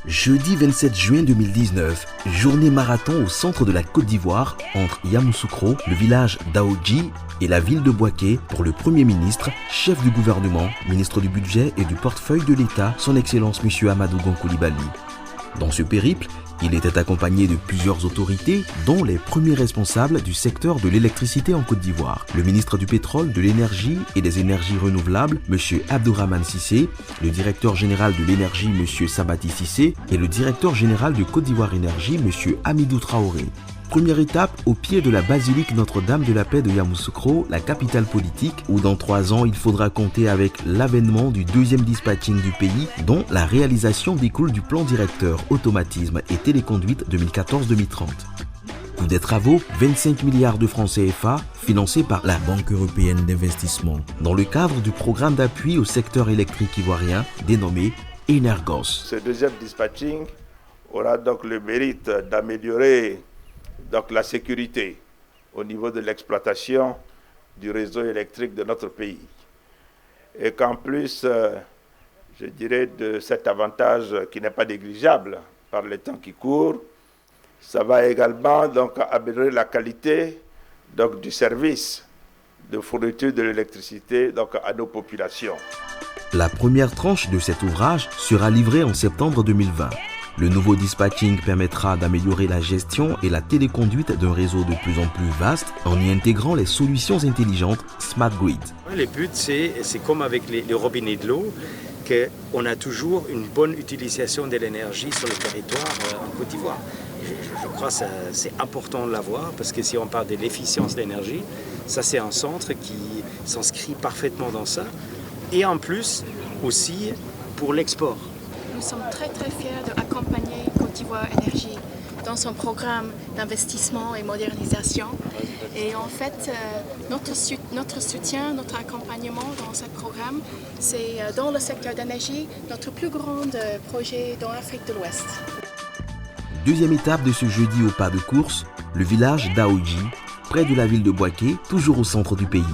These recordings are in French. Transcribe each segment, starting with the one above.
Jeudi 27 juin 2019, journée marathon au centre de la Côte d'Ivoire entre Yamoussoukro, le village d'Aoudji et la ville de Bouaké pour le Premier ministre, chef du gouvernement, ministre du budget et du portefeuille de l'État, son Excellence M. Amadou Gon Coulibaly. Dans ce périple, il était accompagné de plusieurs autorités, dont les premiers responsables du secteur de l'électricité en Côte d'Ivoire. Le ministre du pétrole, de l'énergie et des énergies renouvelables, M. Abdourahmane Cissé, le directeur général de l'énergie, M. Sabati Cissé, et le directeur général de Côte d'Ivoire Énergie, M. Hamidou Traoré. Première étape au pied de la basilique Notre-Dame de la Paix de Yamoussoukro, la capitale politique, où dans 3 ans, il faudra compter avec l'avènement du deuxième dispatching du pays, dont la réalisation découle du plan directeur automatisme et téléconduite 2014-2030. Coût des travaux, 25 milliards de francs CFA, financés par la Banque européenne d'investissement, dans le cadre du programme d'appui au secteur électrique ivoirien dénommé Energos. Ce deuxième dispatching aura donc le mérite d'améliorer la sécurité au niveau de l'exploitation du réseau électrique de notre pays. Et qu'en plus, je dirais, de cet avantage qui n'est pas négligeable par les temps qui courent, ça va également donc améliorer la qualité du service de fourniture de l'électricité à nos populations. La première tranche de cet ouvrage sera livrée en septembre 2020. Le nouveau dispatching permettra d'améliorer la gestion et la téléconduite d'un réseau de plus en plus vaste en y intégrant les solutions intelligentes Smart Grid. Le but, c'est comme avec les robinets de l'eau, qu'on a toujours une bonne utilisation de l'énergie sur le territoire en Côte d'Ivoire. Je crois que c'est important de l'avoir parce que si on parle de l'efficience d'énergie, ça c'est un centre qui s'inscrit parfaitement dans ça. Et en plus, aussi pour l'export. Nous sommes très fiers d'accompagner Côte d'Ivoire Énergie dans son programme d'investissement et modernisation. Et en fait, notre soutien, notre accompagnement dans ce programme, c'est dans le secteur d'énergie, notre plus grand projet dans l'Afrique de l'Ouest. Deuxième étape de ce jeudi au pas de course, le village d'Aoudji, près de la ville de Bouaké, toujours au centre du pays.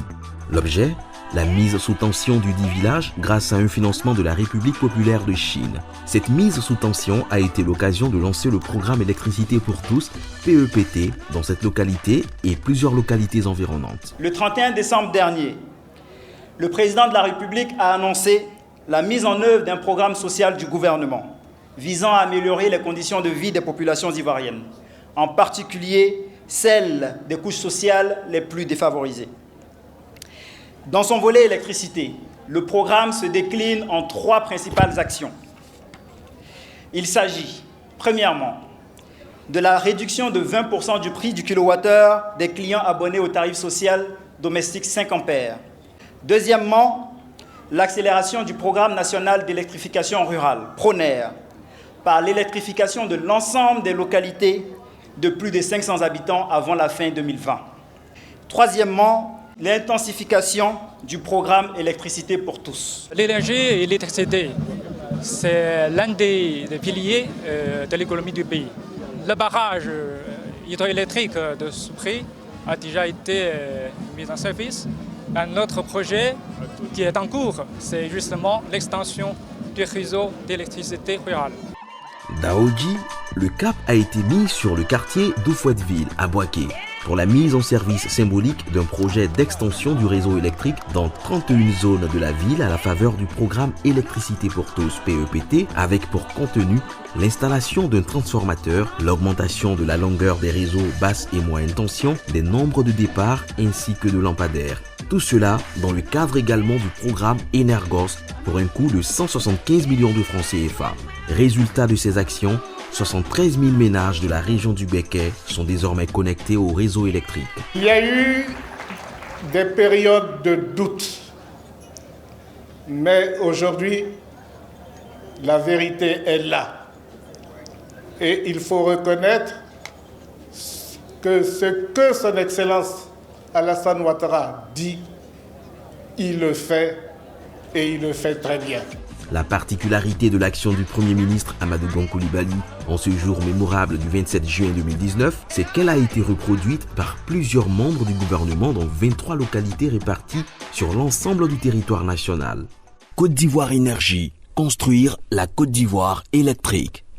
L'objet ? La mise sous tension du dit village grâce à un financement de la République populaire de Chine. Cette mise sous tension a été l'occasion de lancer le programme Électricité pour tous, PEPT, dans cette localité et plusieurs localités environnantes. Le 31 décembre dernier, le président de la République a annoncé la mise en œuvre d'un programme social du gouvernement visant à améliorer les conditions de vie des populations ivoiriennes, en particulier celles des couches sociales les plus défavorisées. Dans son volet électricité, le programme se décline en 3 principales actions. Il s'agit, premièrement, de la réduction de 20% du prix du kilowattheure des clients abonnés au tarif social domestique 5 ampères. Deuxièmement, l'accélération du programme national d'électrification rurale, PRONER, par l'électrification de l'ensemble des localités de plus de 500 habitants avant la fin 2020. Troisièmement, l'intensification du programme Électricité pour tous. L'énergie et l'électricité, c'est l'un des piliers de l'économie du pays. Le barrage hydroélectrique de Soupri a déjà été mis en service. Un autre projet qui est en cours, c'est justement l'extension du réseau d'électricité rurale. D'Aoudji, le cap a été mis sur le quartier d'Oufouetteville à Bouaké pour la mise en service symbolique d'un projet d'extension du réseau électrique dans 31 zones de la ville à la faveur du programme Électricité pour tous PEPT avec pour contenu l'installation d'un transformateur, l'augmentation de la longueur des réseaux basse et moyenne tension, des nombres de départs ainsi que de lampadaires. Tout cela dans le cadre également du programme Energos pour un coût de 175 millions de francs CFA. Résultat de ces actions, 73 000 ménages de la région du Béquet sont désormais connectés au réseau électrique. Il y a eu des périodes de doute, mais aujourd'hui, la vérité est là. Et il faut reconnaître que ce que son Excellence Alassane Ouattara dit, il le fait et il le fait très bien. La particularité de l'action du Premier ministre Amadou Gon Coulibaly en ce jour mémorable du 27 juin 2019, c'est qu'elle a été reproduite par plusieurs membres du gouvernement dans 23 localités réparties sur l'ensemble du territoire national. Côte d'Ivoire Énergie, construire la Côte d'Ivoire électrique.